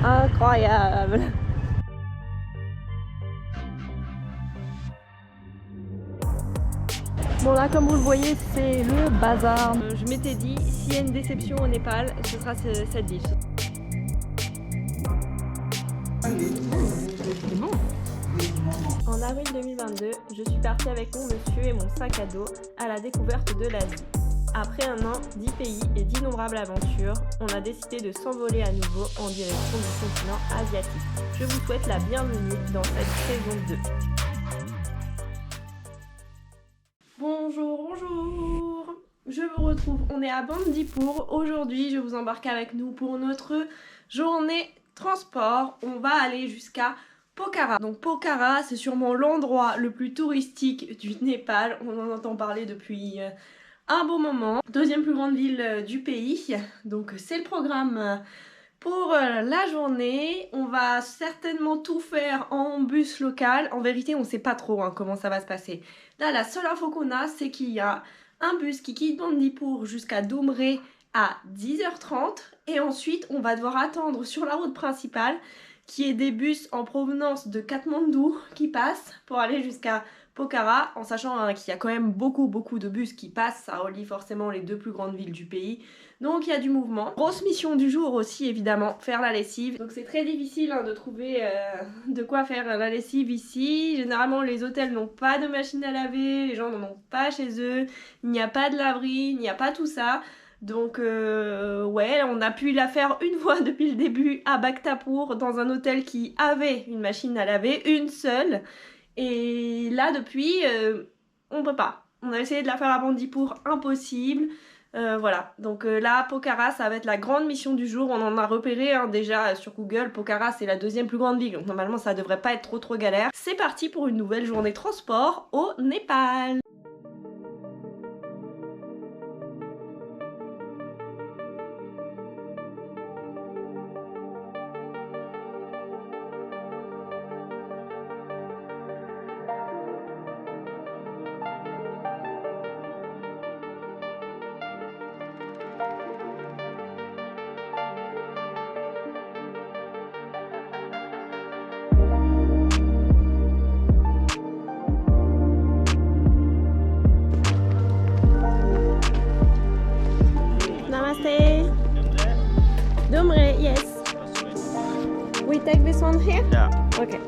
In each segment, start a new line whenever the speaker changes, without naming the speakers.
Incroyable. Bon là comme vous le voyez c'est le bazar. Je m'étais dit s'il y a une déception au Népal ce sera cette ville. C'est bon. En avril 2022, je suis partie avec mon monsieur et mon sac à dos à la découverte de l'Asie. Après un an, 10 pays et d'innombrables aventures, on a décidé de s'envoler à nouveau en direction du continent asiatique. Je vous souhaite la bienvenue dans cette saison 2. Bonjour, bonjour. Je vous retrouve, on est à Bandipur. Aujourd'hui, je vous embarque avec nous pour notre journée transport. On va aller jusqu'à Pokhara. Donc Pokhara, c'est sûrement l'endroit le plus touristique du Népal. On en entend parler depuis un bon moment. Deuxième plus grande ville du pays. Donc c'est le programme pour la journée. On va certainement tout faire en bus local. En vérité, on ne sait pas trop comment ça va se passer. Là, la seule info qu'on a, c'est qu'il y a un bus qui quitte Bandipur jusqu'à Doomrey à 10h30. Et ensuite, on va devoir attendre sur la route principale qui est des bus en provenance de Katmandou qui passent pour aller jusqu'à Pokhara, en sachant qu'il y a quand même beaucoup de bus qui passent, ça relie forcément les deux plus grandes villes du pays, donc il y a du mouvement. Grosse mission du jour aussi évidemment, faire la lessive. Donc c'est très difficile de trouver de quoi faire la lessive ici. Généralement les hôtels n'ont pas de machine à laver, les gens n'en ont pas chez eux, il n'y a pas de laverie, il n'y a pas tout ça. Donc ouais, on a pu la faire une fois depuis le début à Bhaktapur dans un hôtel qui avait une machine à laver, une seule. Et là depuis, on peut pas. On a essayé de la faire à Bandipur, impossible. Voilà, donc là Pokhara ça va être la grande mission du jour. On en a repéré déjà sur Google. Pokhara c'est la deuxième plus grande ville, donc normalement ça devrait pas être trop galère. C'est parti pour une nouvelle journée transport au Népal. Namaste. Doomrey, yes. We take this one here?
Yeah.
Okay.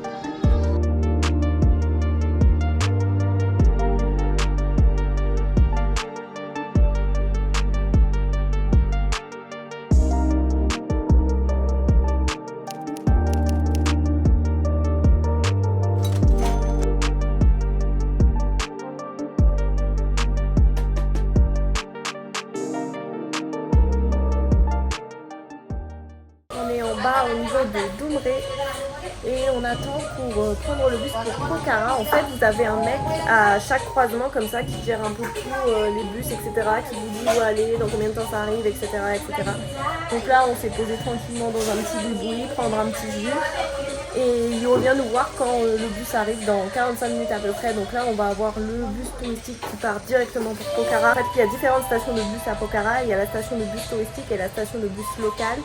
On est en bas au niveau de Doomrey et on attend pour prendre le bus pour Pokhara. En fait, vous avez un mec à chaque croisement comme ça qui gère un peu tout, les bus, etc. qui vous dit où aller, dans combien de temps ça arrive, etc. Donc là, on s'est posé tranquillement dans un petit boui, prendre un petit jus. Et il revient nous voir quand le bus arrive dans 45 minutes à peu près. Donc là on va avoir le bus touristique qui part directement pour Pokhara. En fait il y a différentes stations de bus à Pokhara. Il y a la station de bus touristique et la station de bus locale.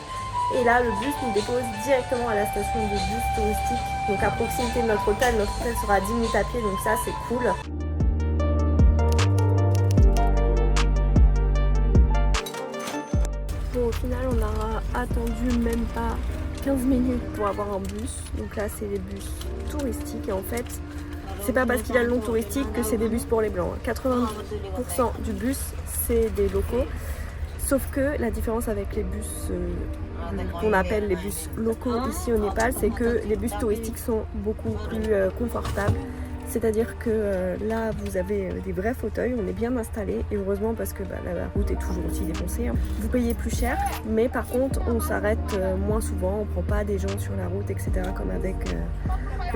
Et là le bus nous dépose directement à la station de bus touristique. Donc à proximité de notre hôtel. Notre hôtel sera à 10 minutes à pied, donc ça c'est cool. Bon, au final on a attendu même pas 15 minutes pour avoir un bus. Donc là c'est les bus touristiques et en fait c'est pas parce qu'il y a le nom touristique que c'est des bus pour les blancs. 80% du bus c'est des locaux, sauf que la différence avec les bus qu'on appelle les bus locaux ici au Népal, c'est que les bus touristiques sont beaucoup plus confortables. C'est-à-dire que là vous avez des vrais fauteuils, on est bien installé et heureusement parce que la route est toujours aussi défoncée. Vous payez plus cher, mais par contre on s'arrête moins souvent, on prend pas des gens sur la route, etc. comme avec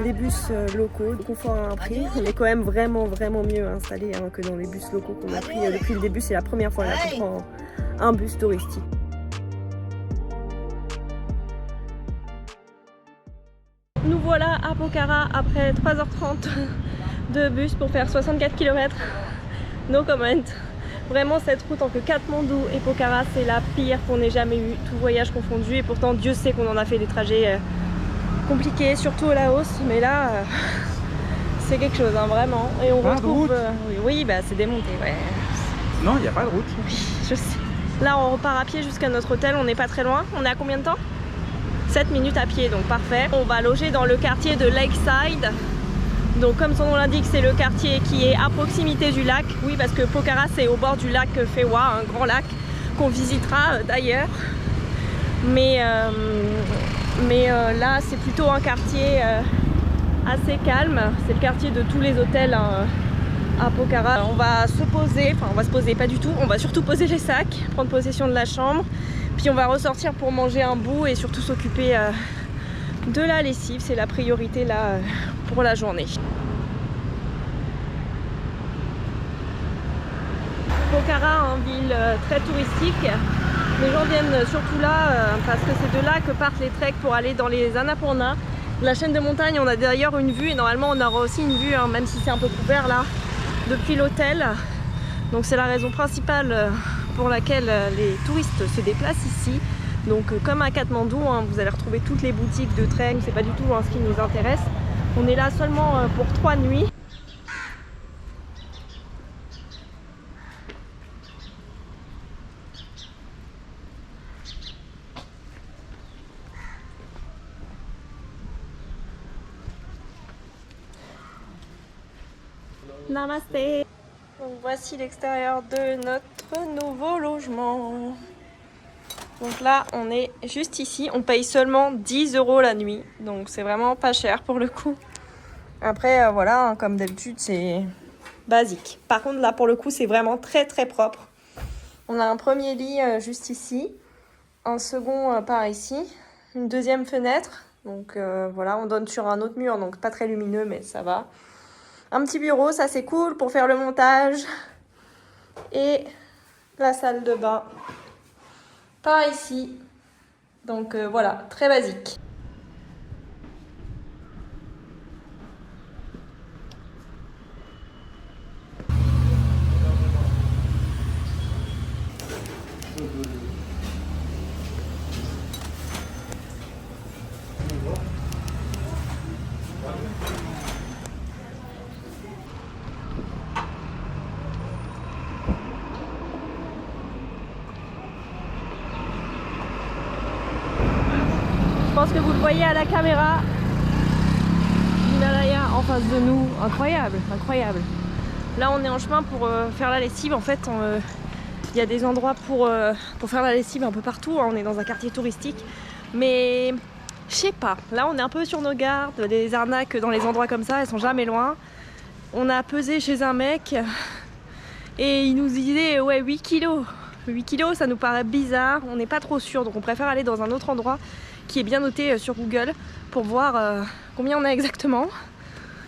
les bus locaux. Le confort à un prix, on est quand même vraiment mieux installé que dans les bus locaux qu'on a pris depuis le début. C'est la première fois là qu'on prend un bus touristique. Nous voilà à Pokhara après 3h30 de bus pour faire 64 km. No comment. Vraiment cette route entre Katmandou et Pokhara, c'est la pire qu'on ait jamais eue, tout voyage confondu, et pourtant Dieu sait qu'on en a fait des trajets compliqués, surtout au Laos, mais là c'est quelque chose, hein, vraiment. Et on retrouve... oui, bah c'est démonté, ouais.
Non, il n'y a pas de route.
Oui, je sais. Là on repart à pied jusqu'à notre hôtel, on n'est pas très loin. On est à combien de temps? 7 minutes à pied, donc parfait. On va loger dans le quartier de Lakeside. Donc comme son nom l'indique, c'est le quartier qui est à proximité du lac. Oui, parce que Pokhara c'est au bord du lac Phewa, un grand lac qu'on visitera d'ailleurs. Mais là c'est plutôt un quartier assez calme. C'est le quartier de tous les hôtels à Pokhara. On va se poser, enfin on va se poser pas du tout, on va surtout poser les sacs, prendre possession de la chambre, puis on va ressortir pour manger un bout et surtout s'occuper de la lessive. C'est la priorité là pour la journée. Pokhara, une ville très touristique. Les gens viennent surtout là parce que c'est de là que partent les treks pour aller dans les Annapurna. La chaîne de montagne, on a d'ailleurs une vue et normalement on aura aussi une vue, hein, même si c'est un peu couvert là, depuis l'hôtel. Donc c'est la raison principale pour laquelle les touristes se déplacent ici. Donc comme à Katmandou, hein, vous allez retrouver toutes les boutiques de trek, c'est pas du tout ce qui nous intéresse. On est là seulement pour 3 nuits. Namasté. Donc voici l'extérieur de notre nouveau logement. Donc là on est juste ici, on paye seulement 10 € la nuit, donc c'est vraiment pas cher pour le coup. Après voilà, hein, comme d'habitude c'est basique. Par contre là pour le coup c'est vraiment très très propre. On a un premier lit juste ici, un second par ici, une deuxième fenêtre. Donc voilà, on donne sur un autre mur, donc pas très lumineux mais ça va. Un petit bureau, ça c'est cool pour faire le montage. Et la salle de bain par ici. Donc voilà, très basique. Je pense que vous le voyez à la caméra. L'Himalaya en face de nous, incroyable, incroyable. Là on est en chemin pour faire la lessive. En fait il y a des endroits pour faire la lessive un peu partout, hein. On est dans un quartier touristique. Mais je sais pas, là on est un peu sur nos gardes. Les arnaques dans les endroits comme ça, elles sont jamais loin. On a pesé chez un mec et il nous disait ouais 8 kilos. 8 kilos ça nous paraît bizarre, on n'est pas trop sûr, donc on préfère aller dans un autre endroit qui est bien noté sur Google pour voir combien on a exactement.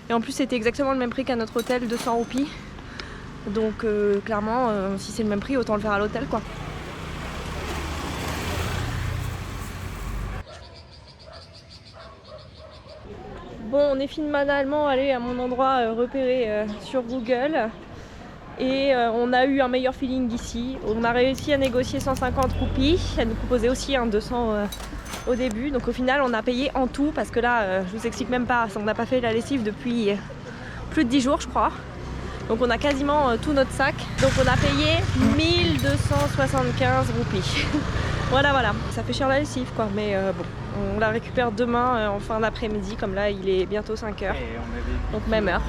Et en plus c'était exactement le même prix qu'à notre hôtel, 200 roupies. Donc clairement si c'est le même prix autant le faire à l'hôtel quoi. Bon, on est finalement allé à mon endroit repéré sur Google. Et on a eu un meilleur feeling ici. On a réussi à négocier 150 roupies. Elle nous proposait aussi un 200 au début. Donc au final on a payé en tout, parce que là je vous explique même pas, on n'a pas fait la lessive depuis plus de 10 jours je crois. Donc on a quasiment tout notre sac. Donc on a payé 1275 roupies. Voilà, ça fait cher la lessive quoi. Mais bon, on la récupère demain en fin d'après-midi, comme là il est bientôt 5 h. Donc même heure.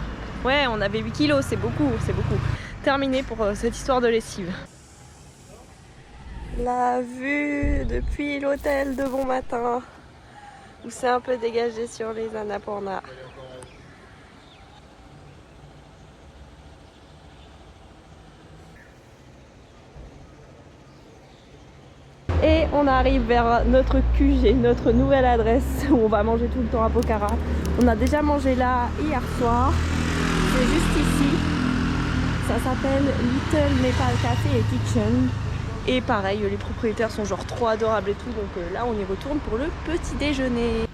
Ouais, on avait 8 kilos, c'est beaucoup, c'est beaucoup. Terminé pour cette histoire de lessive. La vue depuis l'hôtel de bon matin, où c'est un peu dégagé sur les Annapurna. Et on arrive vers notre QG, notre nouvelle adresse où on va manger tout le temps à Pokhara. On a déjà mangé là hier soir, c'est juste ici. Ça s'appelle Little Nepal Café et Kitchen. Et pareil, les propriétaires sont genre trop adorables et tout, donc là on y retourne pour le petit déjeuner.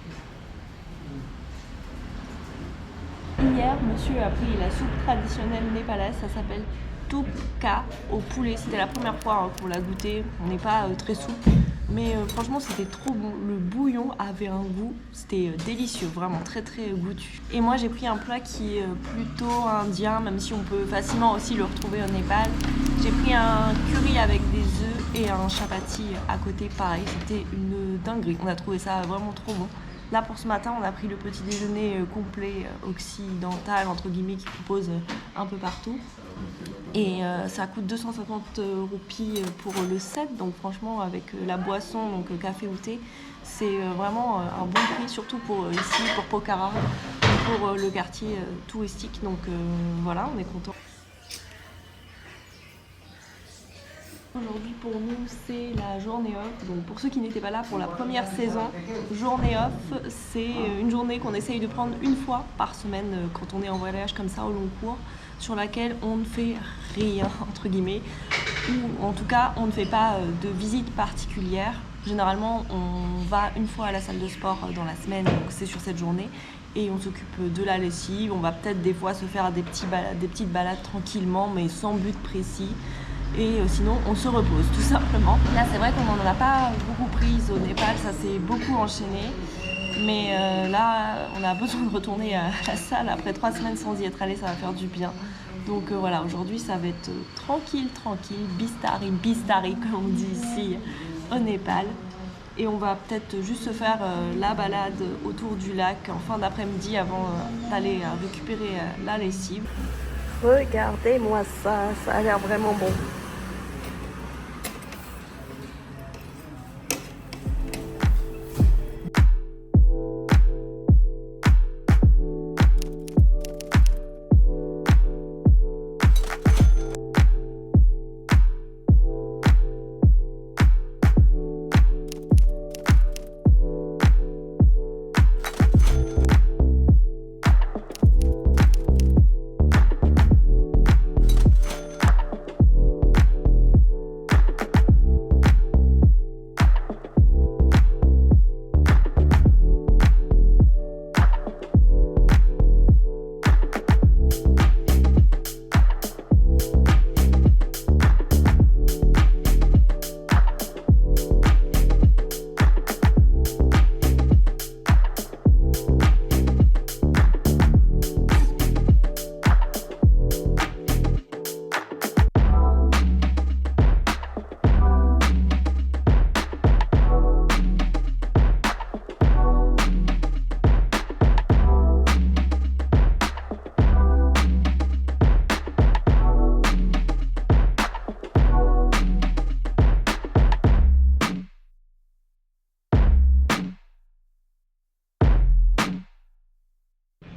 Hier, monsieur a pris la soupe traditionnelle népalaise, ça s'appelle tukka au poulet. C'était la première fois qu'on l'a goûté. On n'est pas très souple, mais franchement c'était trop bon. Le bouillon avait un goût, c'était délicieux, vraiment très très goûtu. Et moi j'ai pris un plat qui est plutôt indien, même si on peut facilement aussi le retrouver au Népal. J'ai pris un curry avec des œufs et un chapati à côté, pareil, c'était une dinguerie. On a trouvé ça vraiment trop bon. Là pour ce matin on a pris le petit déjeuner complet occidental entre guillemets qui propose un peu partout. Et ça coûte 250 roupies pour le set, donc franchement avec la boisson, donc café ou thé, c'est vraiment un bon prix, surtout pour ici, pour Pokhara, pour le quartier touristique, donc voilà, on est content. Aujourd'hui pour nous c'est la journée off, donc pour ceux qui n'étaient pas là pour la première saison, journée off c'est une journée qu'on essaye de prendre une fois par semaine quand on est en voyage comme ça au long cours, sur laquelle on ne fait rien entre guillemets, ou en tout cas on ne fait pas de visite particulière. Généralement on va une fois à la salle de sport dans la semaine, donc c'est sur cette journée, et on s'occupe de la lessive, on va peut-être des fois se faire des petites balades tranquillement mais sans but précis. Et sinon on se repose tout simplement. Là c'est vrai qu'on n'en a pas beaucoup prise au Népal, ça s'est beaucoup enchaîné. Mais là on a besoin de retourner à la salle après 3 semaines sans y être allé, ça va faire du bien. Donc voilà, aujourd'hui ça va être tranquille, bistari comme on dit ici au Népal. Et on va peut-être juste se faire la balade autour du lac en fin d'après-midi avant d'aller récupérer la lessive. Regardez-moi ça, ça a l'air vraiment bon.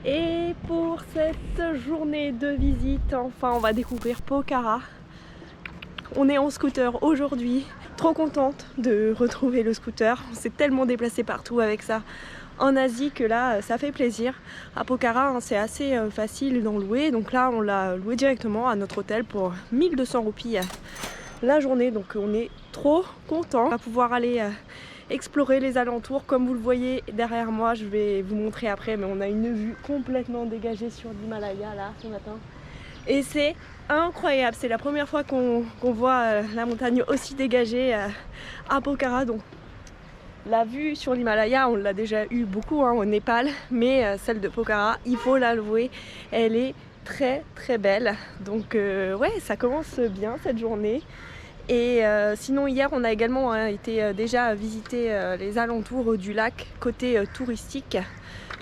Et pour cette journée de visite, enfin on va découvrir Pokhara. On est en scooter aujourd'hui, trop contente de retrouver le scooter. On s'est tellement déplacé partout avec ça en Asie que là ça fait plaisir. À Pokhara c'est assez facile d'en louer, donc là on l'a loué directement à notre hôtel pour 1200 roupies la journée, donc on est trop content. On va pouvoir aller explorer les alentours. Comme vous le voyez derrière moi, je vais vous montrer après, mais on a une vue complètement dégagée sur l'Himalaya là ce matin et c'est incroyable. C'est la première fois qu'on voit la montagne aussi dégagée à Pokhara. Donc la vue sur l'Himalaya on l'a déjà eu beaucoup au Népal, mais celle de Pokhara il faut la louer, elle est très très belle. Donc ouais, ça commence bien cette journée. Et sinon hier on a également été déjà visiter les alentours du lac côté touristique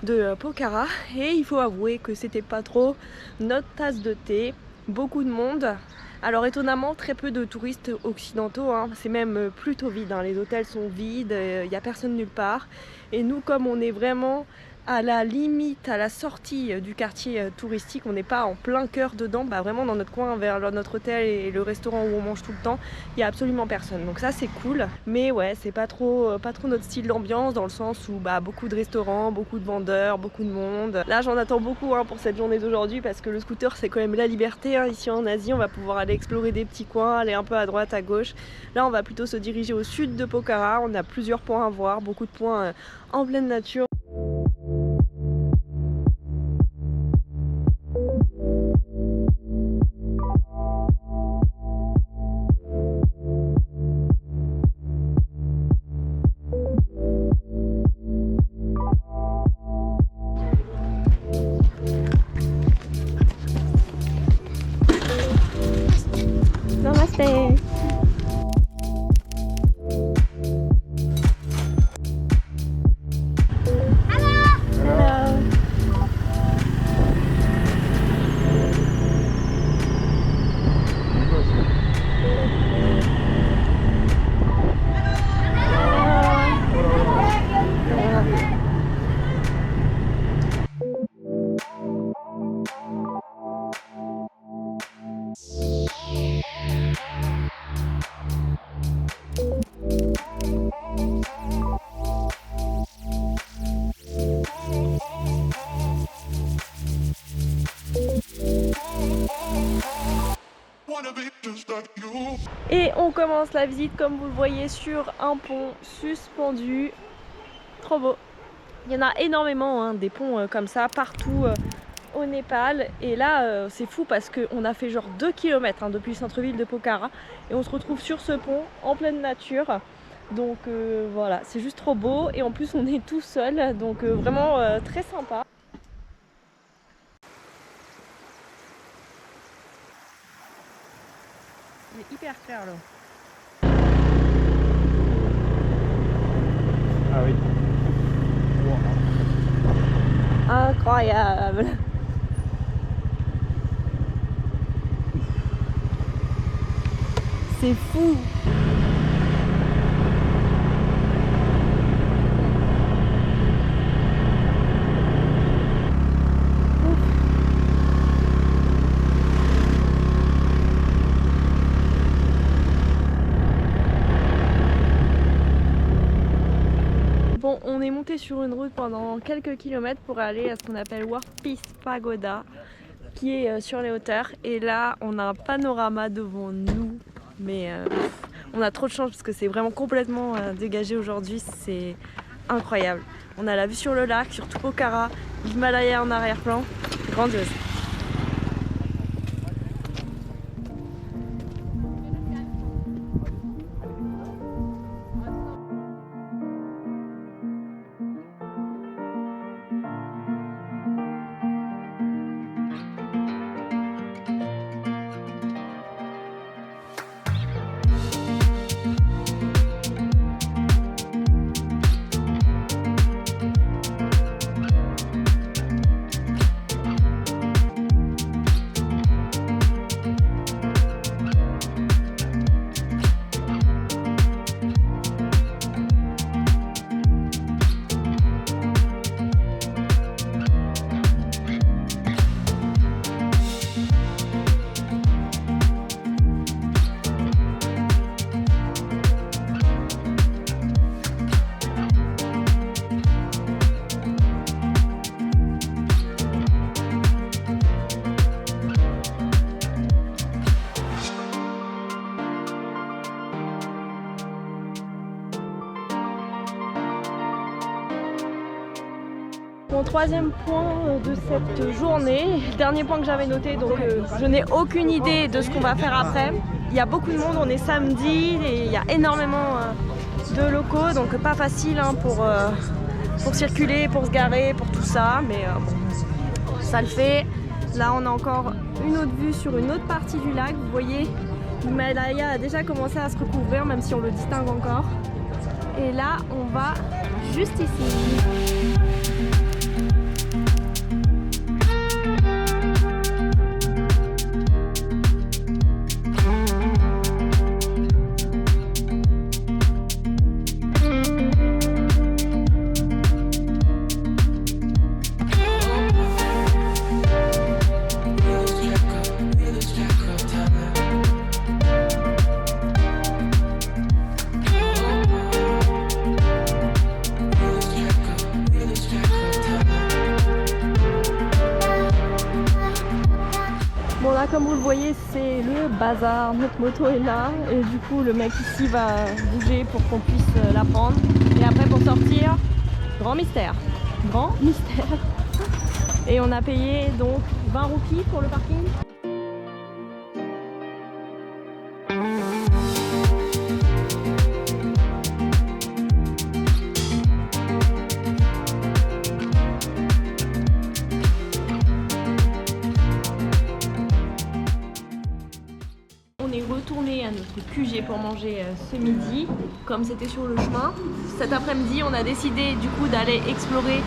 de Pokhara, et il faut avouer que c'était pas trop notre tasse de thé. Beaucoup de monde, alors étonnamment très peu de touristes occidentaux, c'est même plutôt vide, les hôtels sont vides, il n'y a personne nulle part. Et nous, comme on est vraiment à la limite, à la sortie du quartier touristique, on n'est pas en plein cœur dedans, vraiment dans notre coin vers notre hôtel et le restaurant où on mange tout le temps, il n'y a absolument personne, donc ça c'est cool. Mais ouais, c'est pas trop notre style d'ambiance, dans le sens où beaucoup de restaurants, beaucoup de vendeurs, beaucoup de monde. Là j'en attends beaucoup pour cette journée d'aujourd'hui, parce que le scooter c'est quand même la liberté, ici en Asie on va pouvoir aller explorer des petits coins, aller un peu à droite, à gauche. Là on va plutôt se diriger au sud de Pokhara, on a plusieurs points à voir, beaucoup de points en pleine nature. commence la visite comme vous le voyez sur un pont suspendu. Trop beau. Il y en a énormément hein, des ponts comme ça partout au Népal. Et là c'est fou parce qu'on a fait genre 2 km hein, depuis le centre-ville de Pokhara. Et on se retrouve sur ce pont en pleine nature. Donc voilà, c'est juste trop beau. Et en plus on est tout seul. Donc vraiment très sympa. Il est hyper clair là.
Ah oui.
Incroyable. C'est fou. Bon, on est monté sur une route pendant quelques kilomètres pour aller à ce qu'on appelle War Peace Pagoda, qui est sur les hauteurs. Et là, on a un panorama devant nous, mais on a trop de chance parce que c'est vraiment complètement dégagé aujourd'hui. C'est incroyable. On a la vue sur le lac, sur tout Pokhara, l'Himalaya en arrière-plan, grandiose. Mon troisième point de cette journée, dernier point que j'avais noté, donc je n'ai aucune idée de ce qu'on va faire après. Il y a beaucoup de monde, on est samedi et il y a énormément de locaux, donc pas facile hein, pour circuler, pour se garer, pour tout ça, mais bon, ça le fait. Là on a encore une autre vue sur une autre partie du lac, vous voyez, l'Himalaya a déjà commencé à se recouvrir, même si on le distingue encore. Et là on va juste ici. Bon là comme vous le voyez c'est le bazar, notre moto est là et du coup le mec ici va bouger pour qu'on puisse la prendre et après pour sortir, grand mystère, et on a payé donc 20 roupies pour le parking. On est retourné à notre QG pour manger ce midi, comme c'était sur le chemin. Cet après-midi, on a décidé du coup d'aller explorer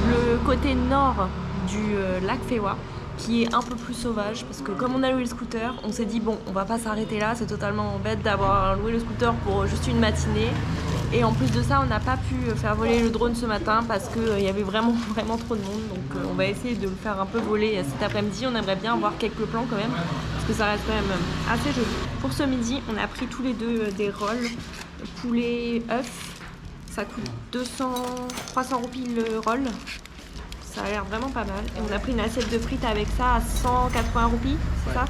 le côté nord du lac Phewa, qui est un peu plus sauvage, parce que comme on a loué le scooter, on s'est dit bon, on va pas s'arrêter là, c'est totalement bête d'avoir loué le scooter pour juste une matinée. Et en plus de ça, on n'a pas pu faire voler le drone ce matin parce qu'il y avait vraiment trop de monde. Donc on va essayer de le faire un peu voler cet après-midi. On aimerait bien avoir quelques plans quand même, parce que ça reste quand même assez joli. Pour ce midi, on a pris tous les deux des rolls, poulet, œuf. Ça coûte 300 roupies le roll. Ça a l'air vraiment pas mal. Et on a pris une assiette de frites avec ça à 180 roupies, c'est ça ?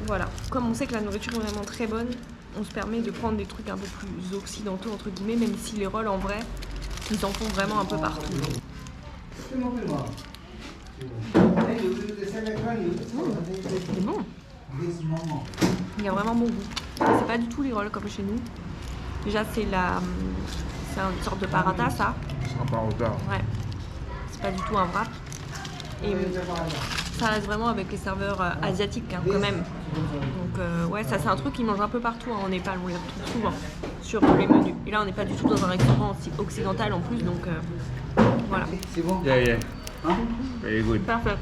Voilà. Comme on sait que la nourriture est vraiment très bonne, on se permet de prendre des trucs un peu plus occidentaux entre guillemets, même si les rolls en vrai, ils en font vraiment un peu partout. C'est bon. Il y a vraiment bon goût. C'est pas du tout les rolls comme chez nous. Déjà c'est une sorte de paratha ça.
C'est un paratha.
Ouais. C'est pas du tout un wrap. Et ça reste vraiment avec les serveurs asiatiques hein, quand même. Donc ouais, ça c'est un truc qu'ils mangent un peu partout hein, en Népal, on les retrouve souvent sur les menus. Et là on n'est pas du tout dans un restaurant occidental en plus, donc voilà.
C'est bon. Yeah. Very good.
Parfait.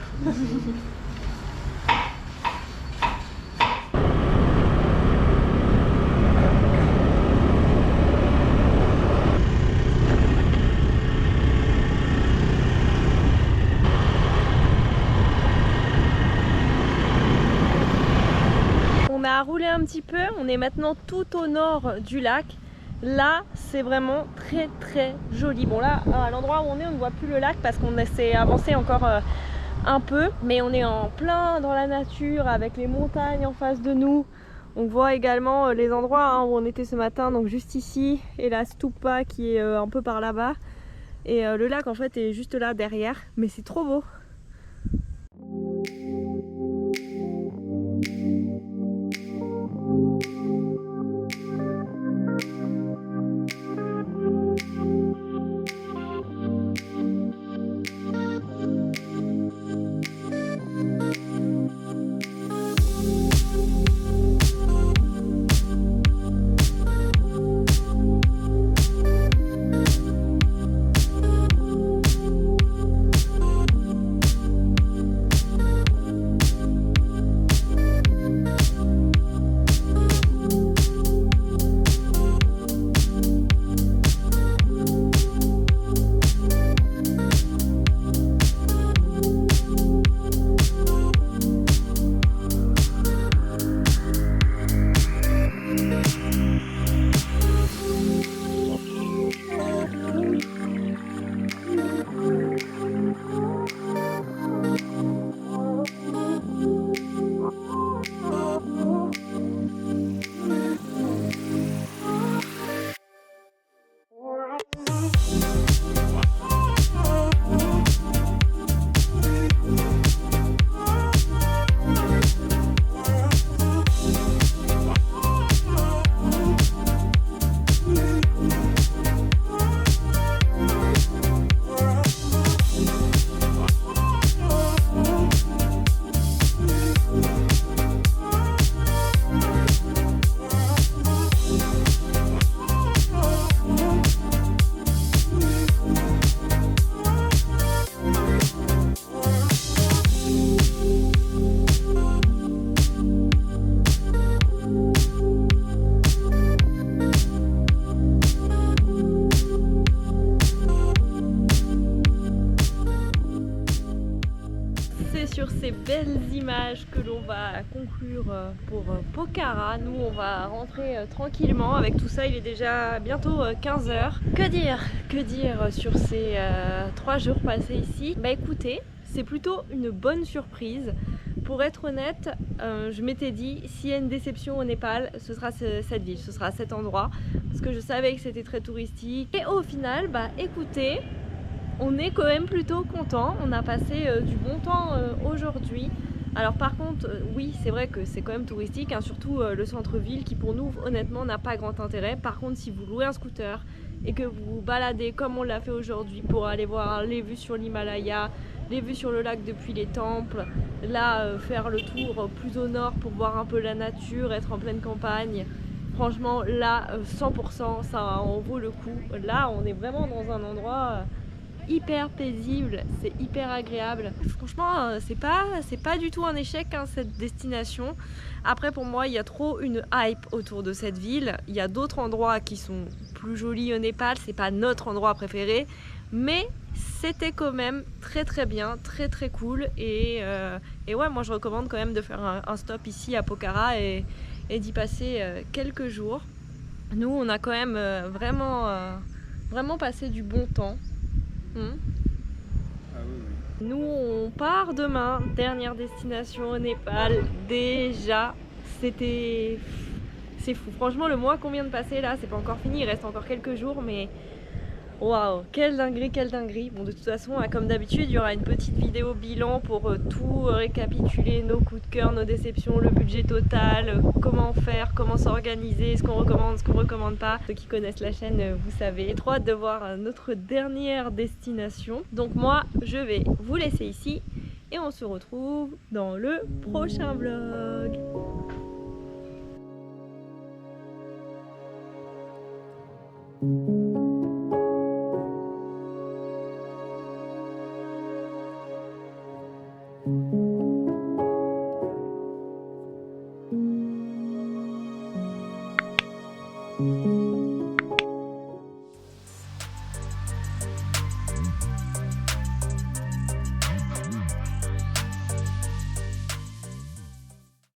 On a roulé un petit peu, on est maintenant tout au nord du lac. Là, c'est vraiment très très joli. Bon là, à l'endroit où on est, on ne voit plus le lac parce qu'on s'est avancé encore un peu. Mais on est en plein dans la nature avec les montagnes en face de nous. On voit également les endroits hein, où on était ce matin, donc juste ici. Et la stupa qui est un peu par là-bas. Et le lac en fait est juste là derrière. Mais c'est trop beau. Sur ces belles images que l'on va conclure pour Pokhara. Nous on va rentrer tranquillement avec tout ça, il est déjà bientôt 15 h. Que dire sur ces 3 jours passés ici? Bah écoutez, c'est plutôt une bonne surprise. Pour être honnête, je m'étais dit s'il y a une déception au Népal, ce sera cette ville, ce sera cet endroit, parce que je savais que c'était très touristique. Et au final, bah écoutez, on est quand même plutôt content, on a passé du bon temps aujourd'hui. Alors par contre, oui c'est vrai que c'est quand même touristique, hein, surtout le centre-ville qui pour nous honnêtement n'a pas grand intérêt. Par contre si vous louez un scooter et que vous vous baladez comme on l'a fait aujourd'hui pour aller voir les vues sur l'Himalaya, les vues sur le lac depuis les temples, là faire le tour plus au nord pour voir un peu la nature, être en pleine campagne, franchement là 100% ça en vaut le coup. Là on est vraiment dans un endroit hyper paisible, c'est hyper agréable. Franchement, c'est pas du tout un échec hein, cette destination. Après pour moi, il y a trop une hype autour de cette ville. Il y a d'autres endroits qui sont plus jolis au Népal, c'est pas notre endroit préféré, mais c'était quand même très bien, très cool. Et ouais, moi je recommande quand même de faire un stop ici à Pokhara et d'y passer quelques jours. Nous, on a quand même vraiment passé du bon temps.
Ah oui.
Nous on part demain, dernière destination au Népal. Déjà c'était C'est fou. Franchement, le mois qu'on vient de passer là, c'est pas encore fini, il reste encore quelques jours, mais waouh, quelle dinguerie, quelle dinguerie. Bon, de toute façon, comme d'habitude, il y aura une petite vidéo bilan pour tout récapituler, nos coups de cœur, nos déceptions, le budget total, comment faire, comment s'organiser, ce qu'on recommande pas. Ceux qui connaissent la chaîne, vous savez. Trop hâte de voir notre dernière destination. Donc moi, je vais vous laisser ici et on se retrouve dans le prochain vlog. Thank you.